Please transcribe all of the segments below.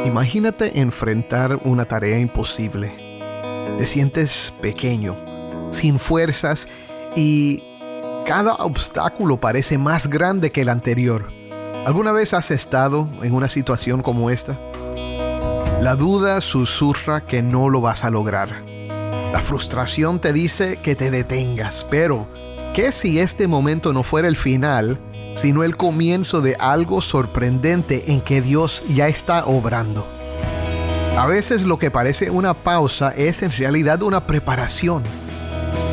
Imagínate enfrentar una tarea imposible. Te sientes pequeño, sin fuerzas y cada obstáculo parece más grande que el anterior. ¿Alguna vez has estado en una situación como esta? La duda susurra que no lo vas a lograr. La frustración te dice que te detengas, pero ¿qué si este momento no fuera el final, sino el comienzo de algo sorprendente en que Dios ya está obrando? A veces lo que parece una pausa es en realidad una preparación.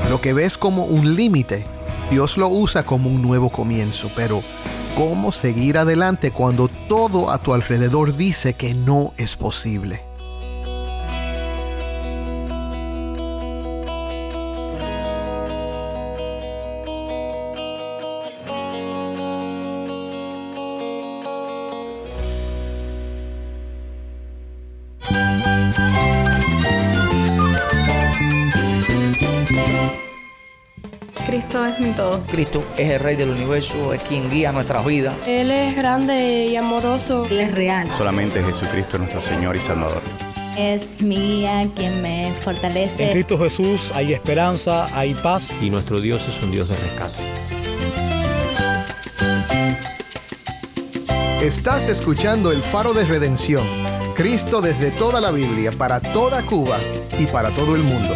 Lo que ves como un límite, Dios lo usa como un nuevo comienzo, pero ¿cómo seguir adelante cuando todo a tu alrededor dice que no es posible? Cristo es mi todo. Cristo es el Rey del universo, es quien guía nuestras vidas. Él es grande y amoroso. Él es real. Solamente Jesucristo es nuestro Señor y Salvador. Es mi guía quien me fortalece. En Cristo Jesús hay esperanza, hay paz. Y nuestro Dios es un Dios de rescate. Estás escuchando El Faro de Redención. Cristo desde toda la Biblia, para toda Cuba y para todo el mundo.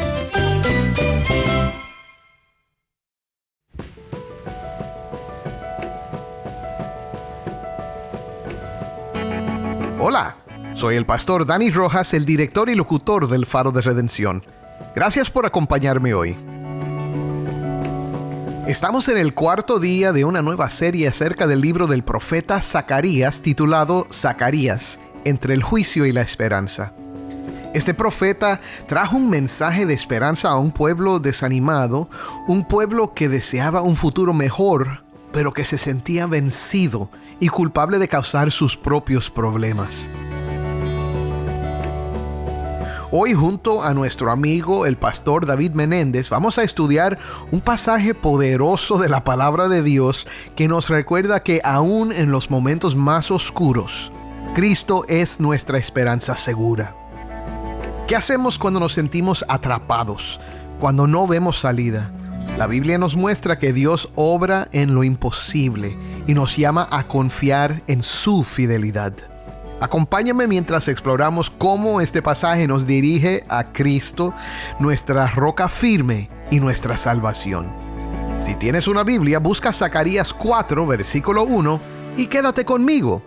Hola, soy el pastor Dani Rojas, el director y locutor del Faro de Redención. Gracias por acompañarme hoy. Estamos en el cuarto día de una nueva serie acerca del libro del profeta Zacarías titulado Zacarías, entre el juicio y la esperanza. Este profeta trajo un mensaje de esperanza a un pueblo desanimado, un pueblo que deseaba un futuro mejor, pero que se sentía vencido y culpable de causar sus propios problemas. Hoy, junto a nuestro amigo el pastor David Menéndez, vamos a estudiar un pasaje poderoso de la palabra de Dios que nos recuerda que aún en los momentos más oscuros, Cristo es nuestra esperanza segura. ¿Qué hacemos cuando nos sentimos atrapados, cuando no vemos salida? La Biblia nos muestra que Dios obra en lo imposible y nos llama a confiar en su fidelidad. Acompáñame mientras exploramos cómo este pasaje nos dirige a Cristo, nuestra roca firme y nuestra salvación. Si tienes una Biblia, busca Zacarías 4, versículo 1 y quédate conmigo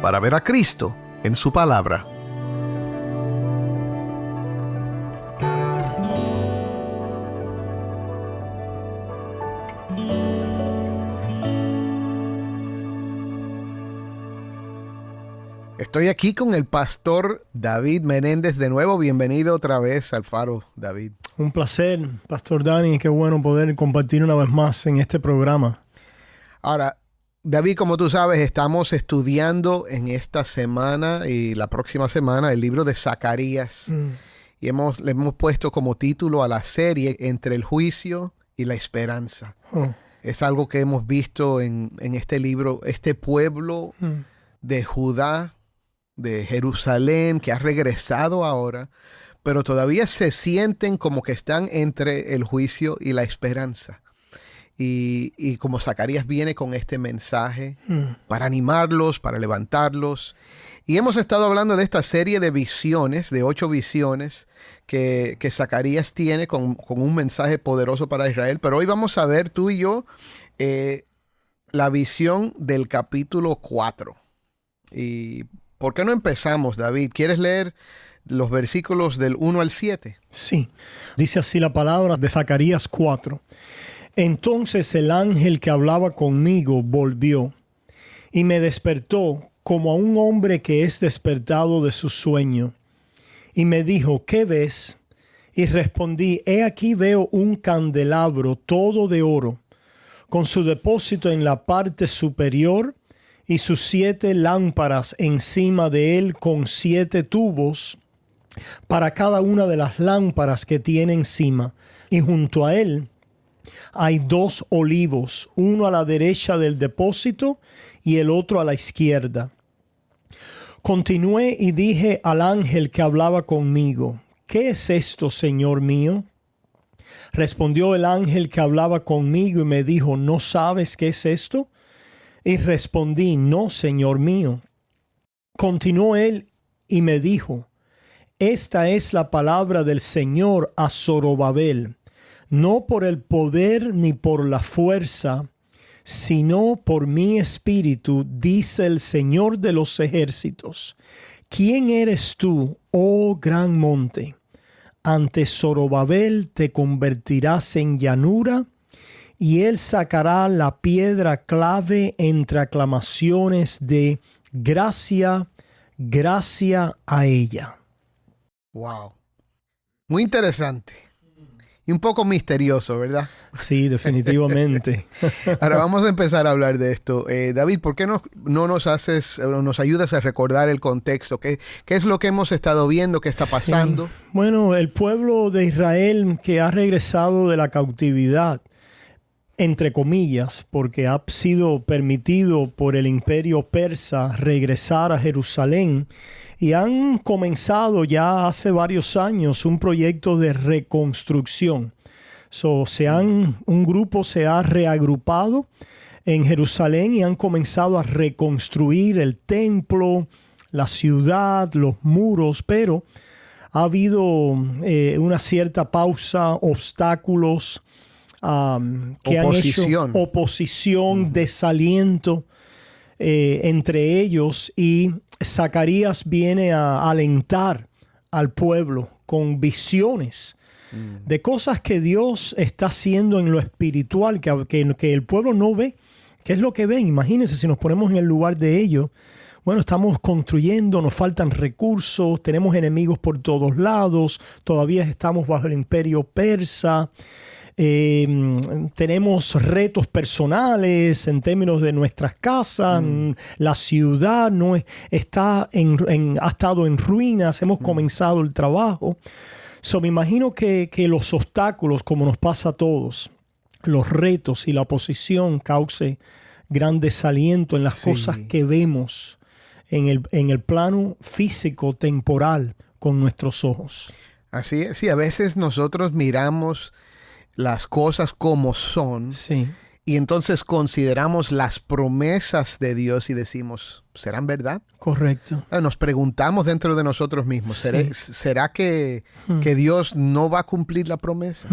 para ver a Cristo en su palabra. Estoy aquí con el pastor David Menéndez de nuevo. Bienvenido otra vez al Faro, David. Un placer, pastor Dani. Qué bueno poder compartir una vez más en este programa. Ahora, David, como tú sabes, estamos estudiando en esta semana y la próxima semana el libro de Zacarías. Y le hemos puesto como título a la serie Entre el juicio y la esperanza. Es algo que hemos visto en este libro, este pueblo de Judá, de Jerusalén, que ha regresado ahora, pero todavía se sienten como que están entre el juicio y la esperanza. Y como Zacarías viene con este mensaje para animarlos, para levantarlos. Y hemos estado hablando de esta serie de visiones, de 8 visiones que Zacarías tiene con un mensaje poderoso para Israel. Pero hoy vamos a ver, tú y yo, la visión del capítulo 4. Y ¿por qué no empezamos, David? ¿Quieres leer los versículos del 1 al 7? Sí, dice así la palabra de Zacarías 4. Entonces el ángel que hablaba conmigo volvió y me despertó como a un hombre que es despertado de su sueño. Y me dijo, ¿qué ves? Y respondí, he aquí veo un candelabro todo de oro, con su depósito en la parte superior y sus 7 lámparas encima de él con 7 tubos para cada una de las lámparas que tiene encima. Y junto a él hay 2 olivos, uno a la derecha del depósito y el otro a la izquierda. Continué y dije al ángel que hablaba conmigo, ¿qué es esto, Señor mío? Respondió el ángel que hablaba conmigo y me dijo, ¿no sabes qué es esto? Y respondí, no, Señor mío. Continuó él y me dijo, esta es la palabra del Señor a Zorobabel, no por el poder ni por la fuerza, sino por mi espíritu, dice el Señor de los ejércitos. ¿Quién eres tú, oh gran monte? Ante Zorobabel te convertirás en llanura, y él sacará la piedra clave entre aclamaciones de gracia, gracia a ella. Wow. Muy interesante. Y un poco misterioso, ¿verdad? Sí, definitivamente. Ahora vamos a empezar a hablar de esto. David, ¿por qué no nos ayudas a recordar el contexto? ¿Qué es lo que hemos estado viendo? ¿Qué está pasando? Sí. Bueno, el pueblo de Israel que ha regresado de la cautividad, entre comillas, porque ha sido permitido por el imperio persa regresar a Jerusalén, y han comenzado ya hace varios años un proyecto de reconstrucción. Un grupo se ha reagrupado en Jerusalén y han comenzado a reconstruir el templo, la ciudad, los muros, pero ha habido una cierta pausa, obstáculos, que han hecho oposición, desaliento entre ellos, y Zacarías viene a alentar al pueblo con visiones de cosas que Dios está haciendo en lo espiritual, que el pueblo no ve. ¿Qué es lo que ven? Imagínense si nos ponemos en el lugar de ellos. Bueno, estamos construyendo, nos faltan recursos, tenemos enemigos por todos lados, todavía estamos bajo el imperio persa. Tenemos retos personales en términos de nuestras casas, la ciudad no ha estado en ruinas, hemos comenzado el trabajo. Me imagino que los obstáculos, como nos pasa a todos, los retos y la oposición cause gran desaliento en las cosas que vemos en el plano físico, temporal, con nuestros ojos. Así es, sí, a veces nosotros miramos las cosas como son, y entonces consideramos las promesas de Dios y decimos, ¿serán verdad? Correcto. Nos preguntamos dentro de nosotros mismos, ¿será que Dios no va a cumplir la promesa?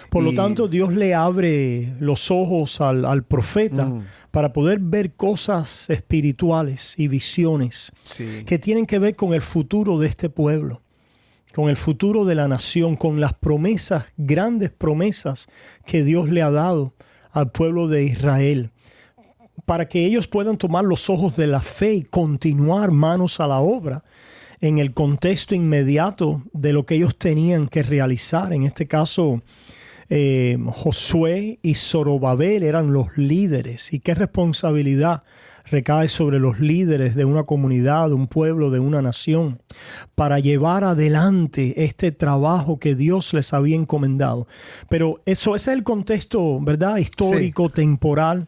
Por lo tanto, Dios le abre los ojos al profeta para poder ver cosas espirituales y visiones que tienen que ver con el futuro de este pueblo, con el futuro de la nación, con las promesas, grandes promesas que Dios le ha dado al pueblo de Israel, para que ellos puedan tomar los ojos de la fe y continuar manos a la obra en el contexto inmediato de lo que ellos tenían que realizar. En este caso, Josué y Zorobabel eran los líderes. ¿Y qué responsabilidad recae sobre los líderes de una comunidad, de un pueblo, de una nación, para llevar adelante este trabajo que Dios les había encomendado? Pero ese es el contexto, ¿verdad? Histórico, temporal.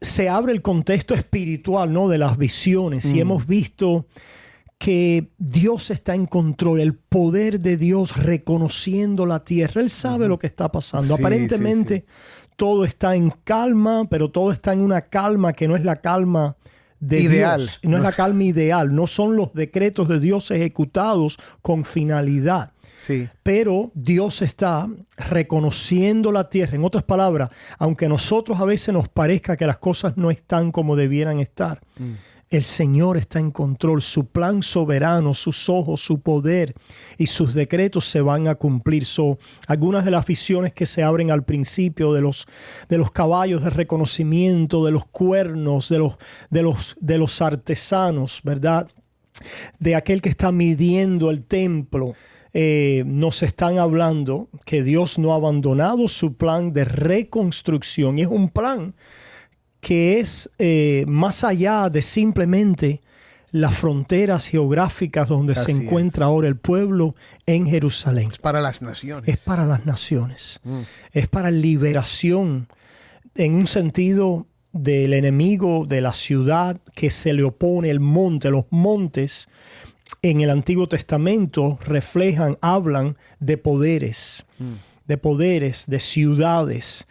Se abre el contexto espiritual, ¿no? De las visiones, y hemos visto que Dios está en control, el poder de Dios reconociendo la tierra. Él sabe lo que está pasando. Aparentemente todo está en calma, pero todo está en una calma que no es la calma de ideal. Dios. No es la calma ideal. No son los decretos de Dios ejecutados con finalidad. Pero Dios está reconociendo la tierra. En otras palabras, aunque a nosotros a veces nos parezca que las cosas no están como debieran estar, el Señor está en control. Su plan soberano, sus ojos, su poder y sus decretos se van a cumplir. Algunas de las visiones que se abren al principio de los caballos de reconocimiento, de los cuernos, de los artesanos, ¿verdad? De aquel que está midiendo el templo. Nos están hablando que Dios no ha abandonado su plan de reconstrucción, y es un plan que es más allá de simplemente las fronteras geográficas donde se encuentra ahora el pueblo en Jerusalén. Es para las naciones. Es para las naciones. Es para liberación en un sentido del enemigo de la ciudad que se le opone, el monte. Los montes en el Antiguo Testamento hablan de poderes, de ciudades.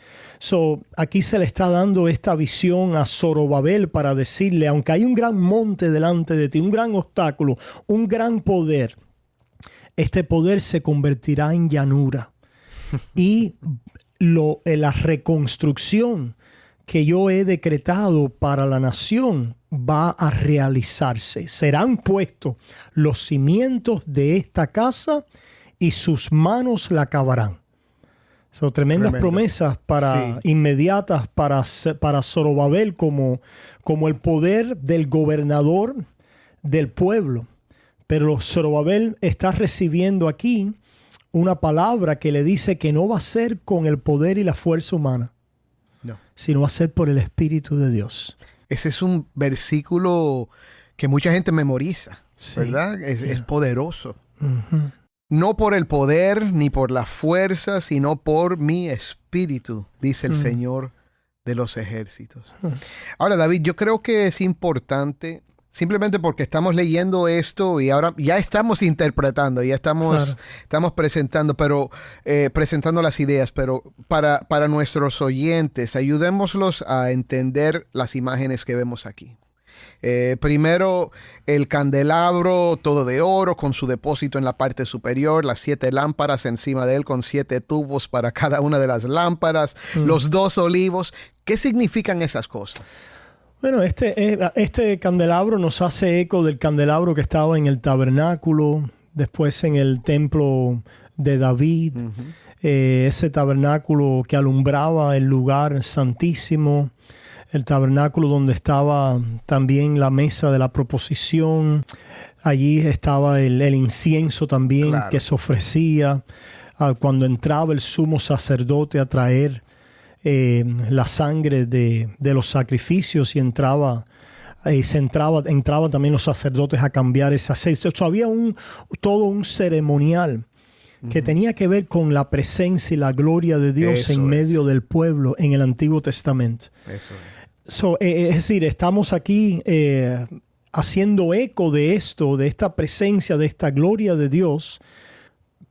Aquí se le está dando esta visión a Zorobabel para decirle, aunque hay un gran monte delante de ti, un gran obstáculo, un gran poder, este poder se convertirá en llanura. Y la reconstrucción que yo he decretado para la nación va a realizarse. Serán puestos los cimientos de esta casa y sus manos la acabarán. Son tremendas promesas inmediatas para Zorobabel como el poder del gobernador del pueblo. Pero Zorobabel está recibiendo aquí una palabra que le dice que no va a ser con el poder y la fuerza humana, sino va a ser por el Espíritu de Dios. Ese es un versículo que mucha gente memoriza, ¿verdad? Es poderoso. Uh-huh. No por el poder ni por la fuerza, sino por mi espíritu, dice el Señor de los ejércitos. Ahora, David, yo creo que es importante, simplemente porque estamos leyendo esto y ahora ya estamos interpretando, ya estamos presentando, presentando las ideas, pero para nuestros oyentes, ayudémoslos a entender las imágenes que vemos aquí. Primero, el candelabro todo de oro con su depósito en la parte superior, las 7 lámparas encima de él con 7 tubos para cada una de las lámparas, los 2 olivos. ¿Qué significan esas cosas? Bueno, este candelabro nos hace eco del candelabro que estaba en el tabernáculo, después en el templo de David, ese tabernáculo que alumbraba el lugar santísimo, el tabernáculo donde estaba también la mesa de la proposición. Allí estaba el incienso también que se ofrecía cuando entraba el sumo sacerdote a traer la sangre de los sacrificios y entraban también los sacerdotes a cambiar ese aceite. O sea, había todo un ceremonial que tenía que ver con la presencia y la gloria de Dios en medio del pueblo en el Antiguo Testamento. Eso es. Es decir, estamos aquí haciendo eco de esto, de esta presencia, de esta gloria de Dios,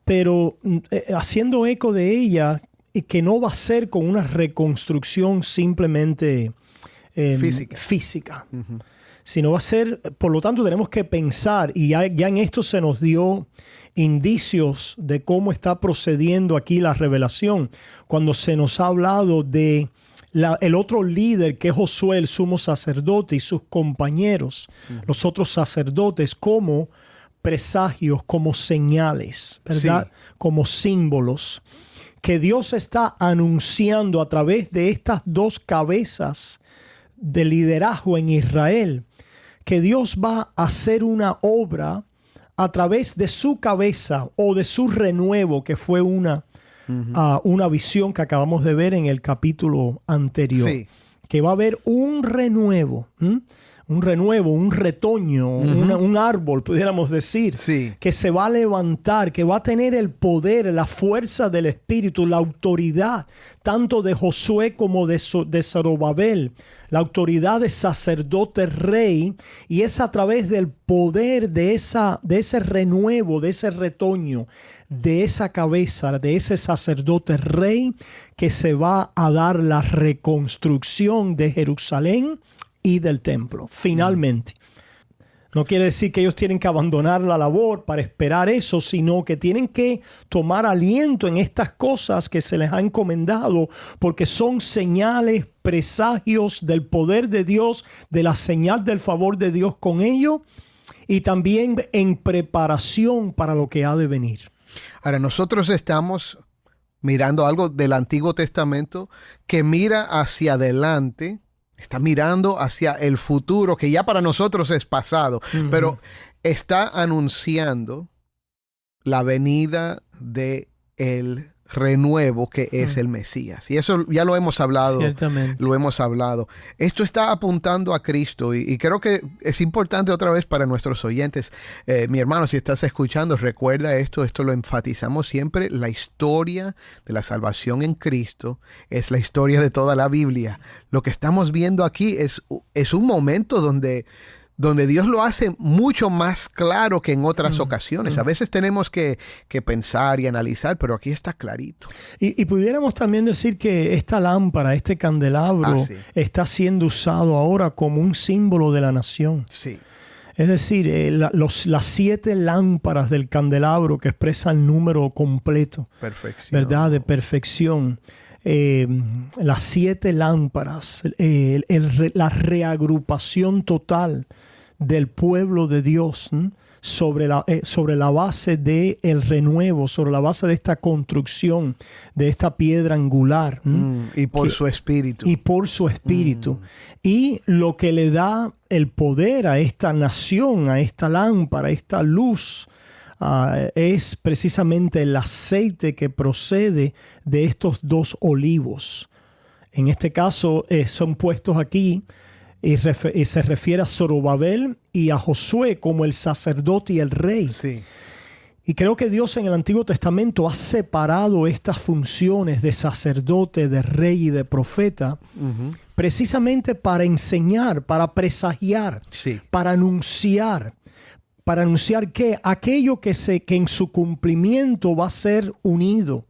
pero haciendo eco de ella y que no va a ser con una reconstrucción simplemente física. Sino va a ser, por lo tanto tenemos que pensar, y ya en esto se nos dio indicios de cómo está procediendo aquí la revelación, cuando se nos ha hablado de el otro líder que es Josué, el sumo sacerdote, y sus compañeros, los otros sacerdotes, como presagios, como señales, ¿verdad? Como símbolos, que Dios está anunciando a través de estas 2 cabezas de liderazgo en Israel, que Dios va a hacer una obra a través de su cabeza o de su renuevo, que fue una visión que acabamos de ver en el capítulo anterior. Que va a haber un renuevo, un retoño, un árbol, pudiéramos decir, que se va a levantar, que va a tener el poder, la fuerza del Espíritu, la autoridad, tanto de Josué como de Zorobabel, la autoridad de sacerdote rey, y es a través del poder de ese renuevo, de ese retoño, de esa cabeza, de ese sacerdote rey, que se va a dar la reconstrucción de Jerusalén y del templo, finalmente. No quiere decir que ellos tienen que abandonar la labor para esperar eso, sino que tienen que tomar aliento en estas cosas que se les ha encomendado, porque son señales, presagios del poder de Dios, de la señal del favor de Dios con ellos, y también en preparación para lo que ha de venir. Ahora, nosotros estamos mirando algo del Antiguo Testamento que mira hacia adelante. Está mirando hacia el futuro, que ya para nosotros es pasado, pero está anunciando la venida de el renuevo que es el Mesías. Y eso ya lo hemos hablado. Ciertamente. Lo hemos hablado. Esto está apuntando a Cristo y creo que es importante otra vez para nuestros oyentes. Mi hermano, si estás escuchando, recuerda esto lo enfatizamos siempre. La historia de la salvación en Cristo es la historia de toda la Biblia. Lo que estamos viendo aquí es un momento donde Dios lo hace mucho más claro que en otras ocasiones. A veces tenemos que pensar y analizar, pero aquí está clarito. Y pudiéramos también decir que esta lámpara, este candelabro, sí, está siendo usado ahora como un símbolo de la nación. Sí. Es decir, las 7 lámparas del candelabro que expresan el número completo, Perfección. ¿verdad? De perfección. Las 7 lámparas, la reagrupación total del pueblo de Dios sobre la base del renuevo, sobre la base de esta construcción, de esta piedra angular. Y por su espíritu. Y por su espíritu. Y lo que le da el poder a esta nación, a esta lámpara, a esta luz, es precisamente el aceite que procede de estos 2 olivos. En este caso son puestos aquí y se refiere a Zorobabel y a Josué como el sacerdote y el rey. Sí. Y creo que Dios en el Antiguo Testamento ha separado estas funciones de sacerdote, de rey y de profeta precisamente para enseñar, para presagiar, Sí. para anunciar que aquello que en su cumplimiento va a ser unido,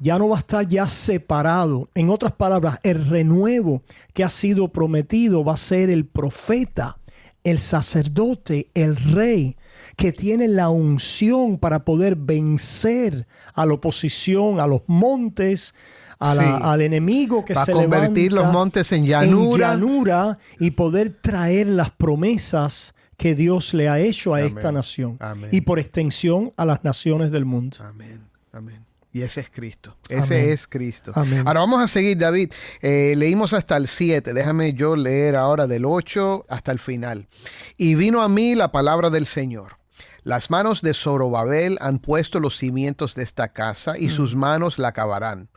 ya no va a estar ya separado. En otras palabras, el renuevo que ha sido prometido va a ser el profeta, el sacerdote, el rey, que tiene la unción para poder vencer a la oposición, a los montes, al enemigo que va se a convertir levanta los montes en llanura y poder traer las promesas que Dios le ha hecho a Amén. esta nación. Amén. Y por extensión a las naciones del mundo. Amén. Amén. Y ese es Cristo. Ese Amén. es Cristo. Amén. Ahora vamos a seguir, David. Leímos hasta el 7. Déjame yo leer ahora del 8 hasta el final. Y vino a mí la palabra del Señor. Las manos de Zorobabel han puesto los cimientos de esta casa y sus manos la acabarán.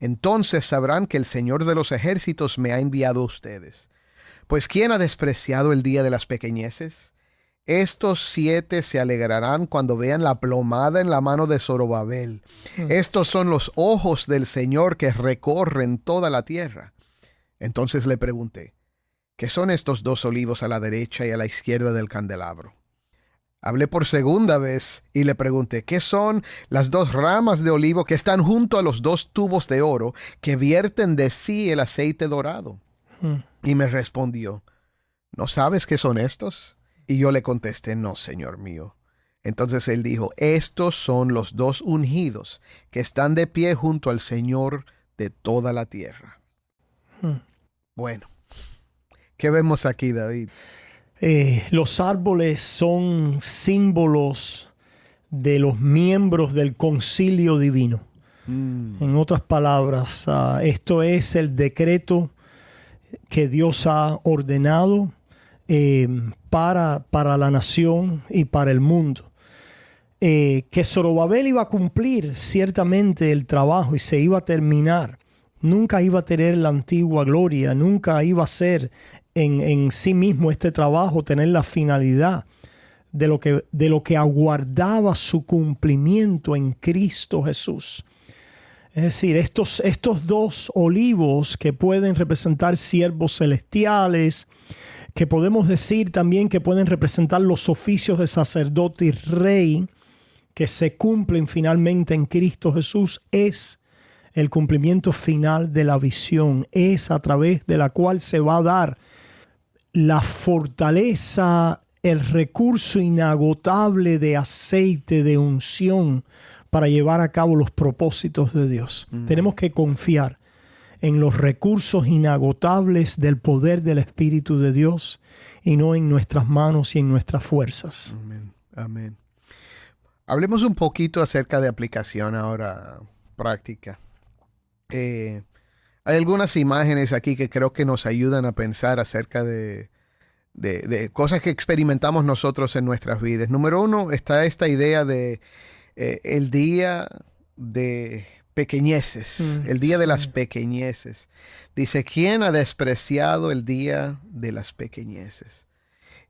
Entonces sabrán que el Señor de los ejércitos me ha enviado a ustedes. Pues ¿quién ha despreciado el día de las pequeñeces? Estos 7 se alegrarán cuando vean la plomada en la mano de Zorobabel. Estos son los ojos del Señor que recorren toda la tierra. Entonces le pregunté, ¿qué son estos 2 olivos a la derecha y a la izquierda del candelabro? Hablé por segunda vez y le pregunté, ¿qué son las 2 ramas de olivo que están junto a los 2 tubos de oro que vierten de sí el aceite dorado? Y me respondió, ¿no sabes qué son estos? Y yo le contesté, no, Señor mío. Entonces él dijo, estos son los 2 ungidos que están de pie junto al Señor de toda la tierra. Bueno, ¿qué vemos aquí, David? Los árboles son símbolos de los miembros del concilio divino. En otras palabras, esto es el decreto que Dios ha ordenado para la nación y para el mundo. Que Zorobabel iba a cumplir ciertamente el trabajo y se iba a terminar. Nunca iba a tener la antigua gloria, nunca iba a ser en sí mismo este trabajo, tener la finalidad de lo que aguardaba su cumplimiento en Cristo Jesús. Es decir, estos 2 olivos que pueden representar siervos celestiales, que podemos decir también que pueden representar los oficios de sacerdote y rey, que se cumplen finalmente en Cristo Jesús, es el cumplimiento final de la visión, es a través de la cual se va a dar la fortaleza, el recurso inagotable de aceite, de unción, para llevar a cabo los propósitos de Dios. Tenemos que confiar en los recursos inagotables del poder del Espíritu de Dios y no en nuestras manos y en nuestras fuerzas. Amén. Amén. Hablemos un poquito acerca de aplicación ahora práctica. Hay algunas imágenes aquí que creo que nos ayudan a pensar acerca de cosas que experimentamos nosotros en nuestras vidas. Número 1 está esta idea de el día de pequeñeces, el día de las pequeñeces. Dice, ¿quién ha despreciado el día de las pequeñeces?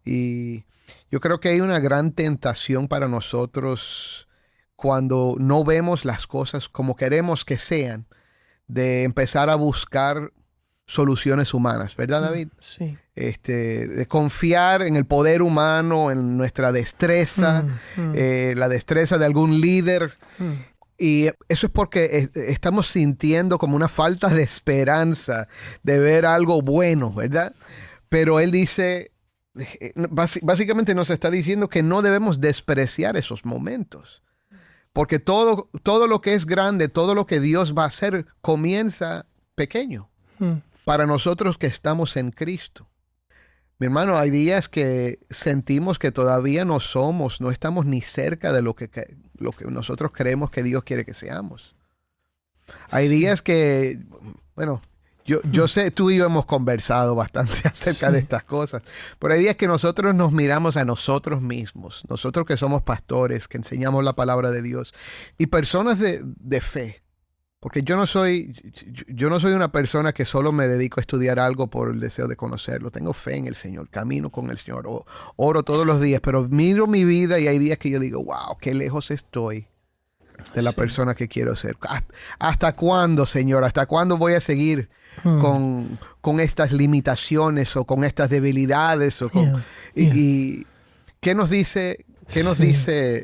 Y yo creo que hay una gran tentación para nosotros cuando no vemos las cosas como queremos que sean, de empezar a buscar soluciones humanas, ¿verdad, David? Sí. De confiar en el poder humano, en nuestra destreza, la destreza de algún líder. Y eso es porque estamos sintiendo como una falta de esperanza de ver algo bueno, ¿verdad? Pero él dice, básicamente nos está diciendo que no debemos despreciar esos momentos. Porque todo lo que es grande, todo lo que Dios va a hacer, comienza pequeño. Para nosotros que estamos en Cristo. Mi hermano, hay días que sentimos que todavía no estamos ni cerca de lo que nosotros creemos que Dios quiere que seamos. Hay días que, bueno, yo sé, tú y yo hemos conversado bastante acerca de estas cosas, pero hay días que nosotros nos miramos a nosotros mismos, nosotros que somos pastores, que enseñamos la palabra de Dios, y personas de fe. Porque yo no soy una persona que solo me dedico a estudiar algo por el deseo de conocerlo. Tengo fe en el Señor, camino con el Señor, oro todos los días, pero miro mi vida y hay días que yo digo, wow, qué lejos estoy de la persona que quiero ser. ¿Hasta cuándo, Señor? ¿Hasta cuándo voy a seguir con estas limitaciones o con estas debilidades? Y ¿qué nos dice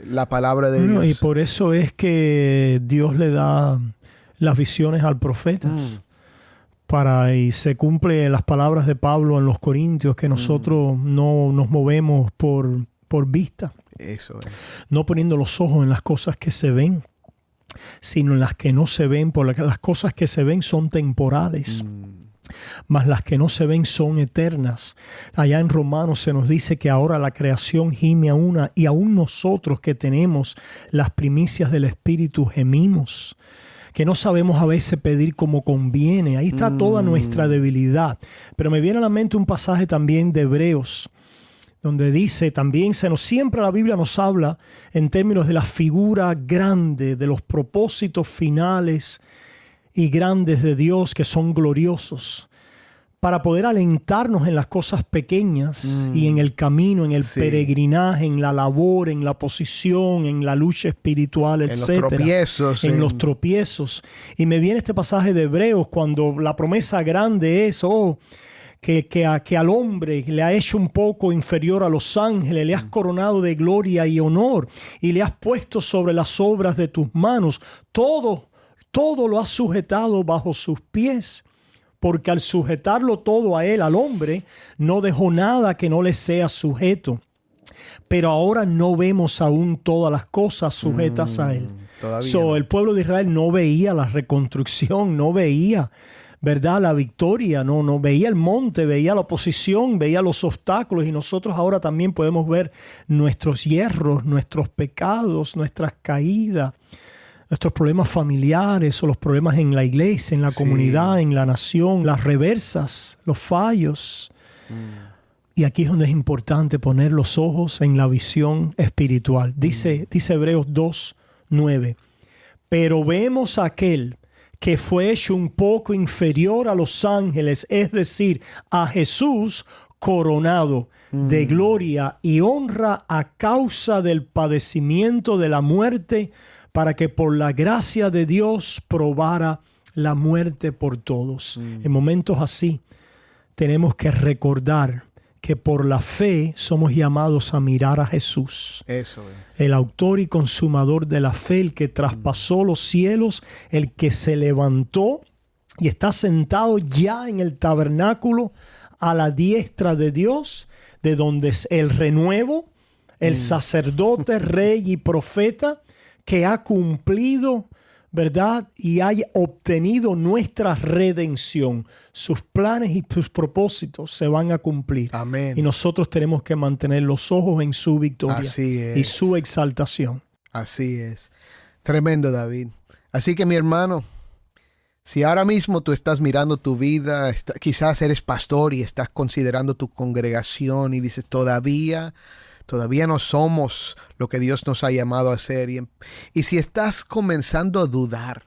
la palabra de Dios? Y por eso es que Dios le da las visiones al profeta. Y se cumple las palabras de Pablo en los Corintios, que nosotros no nos movemos por vista. Eso es. No poniendo los ojos en las cosas que se ven, sino en las que no se ven, porque las cosas que se ven son temporales. Mas las que no se ven son eternas. Allá en Romanos se nos dice que ahora la creación gime a una, y aún nosotros que tenemos las primicias del Espíritu gemimos, que no sabemos a veces pedir como conviene. Ahí está toda nuestra debilidad. Pero me viene a la mente un pasaje también de Hebreos, donde dice también, siempre la Biblia nos habla en términos de la figura grande, de los propósitos finales y grandes de Dios que son gloriosos, para poder alentarnos en las cosas pequeñas y en el camino, en el peregrinaje, en la labor, en la posición, en la lucha espiritual, etc. En los tropiezos. Y me viene este pasaje de Hebreos cuando la promesa grande es, que al hombre le ha hecho un poco inferior a los ángeles, le has coronado de gloria y honor y le has puesto sobre las obras de tus manos. Todo lo has sujetado bajo sus pies. Porque al sujetarlo todo a él, al hombre, no dejó nada que no le sea sujeto. Pero ahora no vemos aún todas las cosas sujetas a él. El pueblo de Israel no veía la reconstrucción, no veía, ¿verdad?, la victoria, no veía el monte, veía la oposición, veía los obstáculos, y nosotros ahora también podemos ver nuestros hierros, nuestros pecados, nuestras caídas, nuestros problemas familiares o los problemas en la iglesia, en la comunidad, en la nación, las reversas, los fallos. Y aquí es donde es importante poner los ojos en la visión espiritual. Dice Hebreos 2:9. Pero vemos a aquel que fue hecho un poco inferior a los ángeles, es decir, a Jesús, coronado de gloria y honra a causa del padecimiento de la muerte, para que por la gracia de Dios probara la muerte por todos. En momentos así tenemos que recordar que por la fe somos llamados a mirar a Jesús. Eso es. El autor y consumador de la fe, el que traspasó los cielos, el que se levantó y está sentado ya en el tabernáculo a la diestra de Dios, de donde es el renuevo, el sacerdote, rey y profeta, que ha cumplido, ¿verdad?, y haya obtenido nuestra redención. Sus planes y sus propósitos se van a cumplir. Amén. Y nosotros tenemos que mantener los ojos en su victoria. Así es. Y su exaltación. Así es. Tremendo, David. Así que, mi hermano, si ahora mismo tú estás mirando tu vida, quizás eres pastor y estás considerando tu congregación y dices, todavía no somos lo que Dios nos ha llamado a ser. Y si estás comenzando a dudar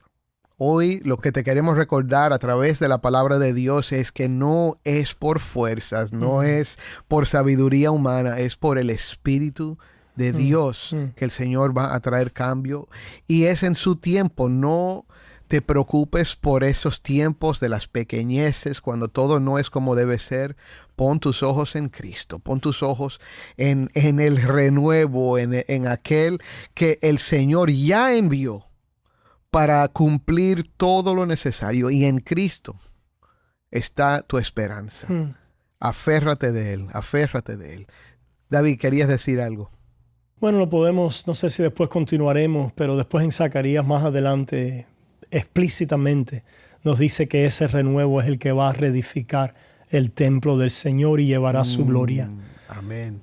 Hoy lo que te queremos recordar a través de la palabra de Dios es que no es por fuerzas, no es por sabiduría humana, es por el Espíritu de Dios que el Señor va a traer cambio, y es en su tiempo. No te preocupes por esos tiempos de las pequeñeces, cuando todo no es como debe ser. Pon tus ojos en Cristo, pon tus ojos en el renuevo, en aquel que el Señor ya envió para cumplir todo lo necesario, y en Cristo está tu esperanza. Aférrate de Él, aférrate de Él. David, ¿querías decir algo? Bueno, lo podemos, no sé si después continuaremos, pero después en Zacarías más adelante explícitamente nos dice que ese renuevo es el que va a reedificar el templo del Señor y llevará su gloria. Amén.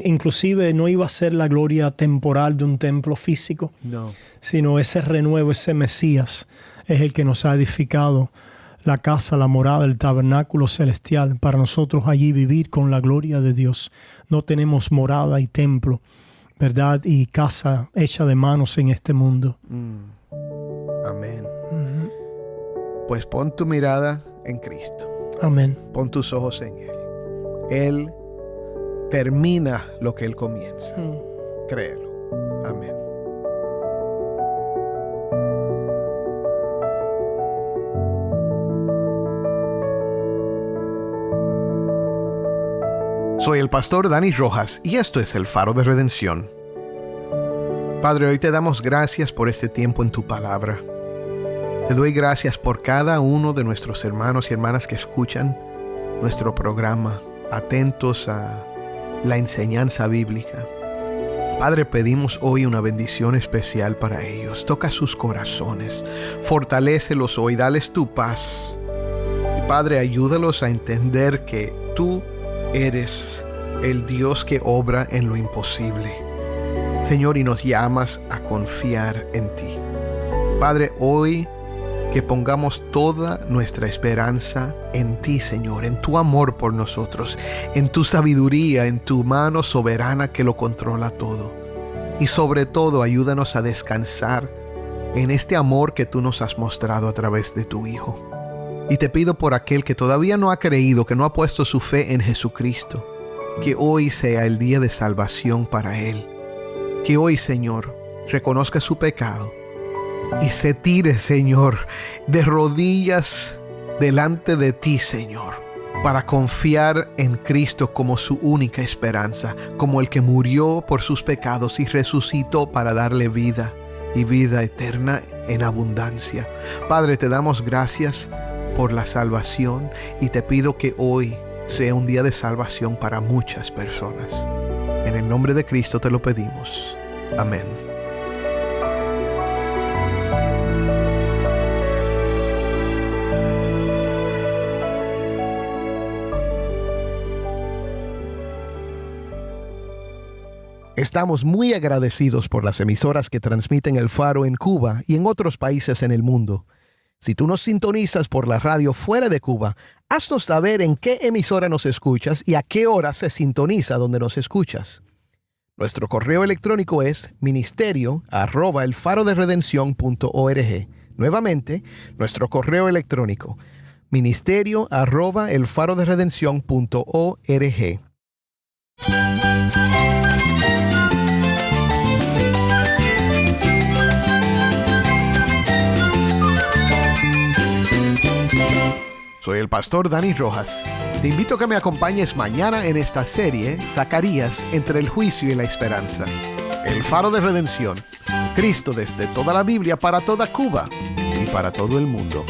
Inclusive no iba a ser la gloria temporal de un templo físico, No. sino ese renuevo, ese Mesías es el que nos ha edificado la casa, la morada, el tabernáculo celestial, para nosotros allí vivir con la gloria de Dios. No tenemos morada y templo, ¿verdad? Y casa hecha de manos en este mundo. Amén. Pues pon tu mirada en Cristo. Amén. Pon tus ojos en Él. Él termina lo que Él comienza. Créelo. Amén. Soy el pastor Dani Rojas y esto es el Faro de Redención. Padre, hoy te damos gracias por este tiempo en tu palabra. Te doy gracias por cada uno de nuestros hermanos y hermanas que escuchan nuestro programa, atentos a la enseñanza bíblica. Padre, pedimos hoy una bendición especial para ellos. Toca sus corazones, fortalécelos hoy, dales tu paz. Y Padre, ayúdalos a entender que tú eres el Dios que obra en lo imposible, Señor, y nos llamas a confiar en ti. Padre, hoy que pongamos toda nuestra esperanza en ti, Señor, en tu amor por nosotros, en tu sabiduría, en tu mano soberana que lo controla todo. Y sobre todo, ayúdanos a descansar en este amor que tú nos has mostrado a través de tu Hijo. Y te pido por aquel que todavía no ha creído, que no ha puesto su fe en Jesucristo, que hoy sea el día de salvación para él. Que hoy, Señor, reconozca su pecado y se tire, Señor, de rodillas delante de ti, Señor, para confiar en Cristo como su única esperanza, como el que murió por sus pecados y resucitó para darle vida y vida eterna en abundancia. Padre, te damos gracias por la salvación y te pido que hoy sea un día de salvación para muchas personas. En el nombre de Cristo te lo pedimos. Amén. Estamos muy agradecidos por las emisoras que transmiten el Faro en Cuba y en otros países en el mundo. Si tú nos sintonizas por la radio fuera de Cuba, haznos saber en qué emisora nos escuchas y a qué hora se sintoniza donde nos escuchas. Nuestro correo electrónico es ministerio@elfaroderedencion.org. Nuevamente, nuestro correo electrónico, ministerio@elfaroderedencion.org. Soy el pastor Dani Rojas. Te invito a que me acompañes mañana en esta serie, Zacarías, entre el juicio y la esperanza. El Faro de Redención. Cristo desde toda la Biblia para toda Cuba y para todo el mundo.